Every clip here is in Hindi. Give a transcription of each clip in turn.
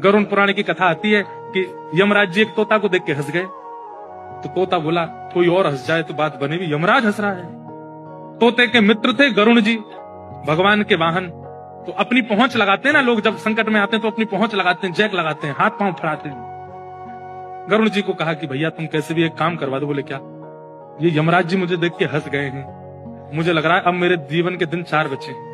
गरुड़ पुराण की कथा आती है कि यमराज जी एक तोता को देख के हंस गए। तो तोता बोला कोई और हंस जाए तो बात बनेगी, यमराज हंस रहा है। तोते के मित्र थे गरुड़ जी, भगवान के वाहन। तो अपनी पहुंच लगाते हैं ना लोग, जब संकट में आते हैं तो अपनी पहुंच लगाते हैं, जैक लगाते हैं, हाथ पांव फड़ाते हैं। गरुड़ जी को कहा कि भैया तुम कैसे भी एक काम करवा दो। बोले क्या? ये यमराज जी मुझे देख के हंस गए हैं, मुझे लग रहा है अब मेरे जीवन के दिन 4 बचे हैं।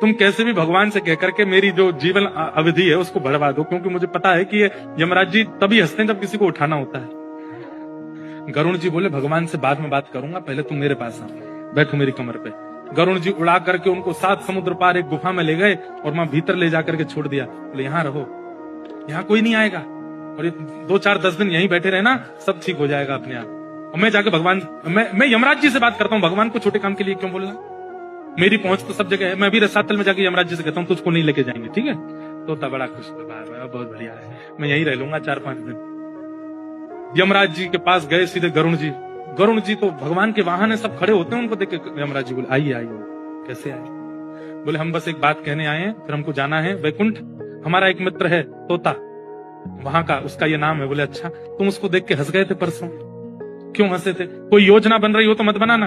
तुम कैसे भी भगवान से कहकर के मेरी जो जीवन अवधि है उसको बढ़वा दो, क्योंकि मुझे पता है कि ये यमराज जी तभी हंसते हैं जब किसी को उठाना होता है। गरुड़ जी बोले भगवान से बाद में बात करूंगा, पहले तुम मेरे पास आओ, बैठो मेरी कमर पे। गरुड़ जी उड़ा करके उनको 7 समुद्र पार एक गुफा में ले गए और वहां भीतर ले जाकर के छोड़ दिया। बोले यहाँ रहो, यहाँ कोई नहीं आएगा, और ये 2-4-10 दिन यहीं बैठे रहना, सब ठीक हो जाएगा अपने आप। और मैं जाके भगवान, मैं यमराज जी से बात करता हूँ, भगवान को छोटे काम के लिए क्यों बोलना, मेरी पहुंच तो सब जगह है। मैं भी रसातल में जाके यमराज जी से कहता हूँ तुझको नहीं लेके जाएंगे, ठीक है? तोता बड़ा खुश हुआ, बहुत बढ़िया है, मैं यहीं रह लूंगा 4-5 दिन। यमराज जी के पास गए सीधे गरुड़ जी। गरुड़ जी तो भगवान के वाहन है, सब खड़े होते हैं, उनको देख के यमराज जी बोले आइए आइए। कैसे आए? बोले हम बस एक बात कहने आए हैं, फिर हमको जाना है वैकुंठ। हमारा एक मित्र है तोता, वहां का, उसका ये नाम है। बोले अच्छा, तुम उसको देख के हंस गए थे परसों, क्यों हंसे थे? कोई योजना बन रही हो तो मत बनाना।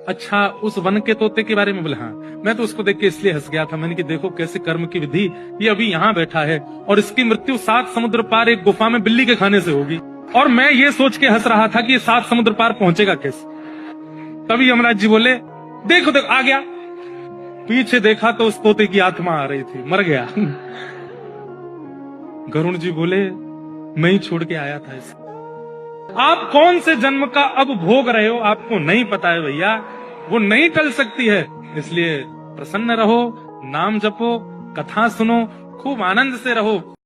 अच्छा, उस वन के तोते के बारे में? बोले हाँ, मैं तो उसको देख के इसलिए हंस गया था, मैंने कि देखो कैसे कर्म की विधि, ये अभी यहाँ बैठा है और इसकी मृत्यु 7 समुद्र पार एक गुफा में बिल्ली के खाने से होगी, और मैं ये सोच के हंस रहा था कि ये 7 समुद्र पार पहुंचेगा कैसे। तभी यमराज जी बोले देखो देखो आ गया। पीछे देखा तो उस तोते की आत्मा आ रही थी, मर गया। गरुड़ जी बोले मैं ही छोड़ के आया था इसे। आप कौन से जन्म का अब भोग रहे हो आपको नहीं पता है भैया, वो नहीं टल सकती है। इसलिए प्रसन्न रहो, नाम जपो, कथा सुनो, खूब आनंद से रहो।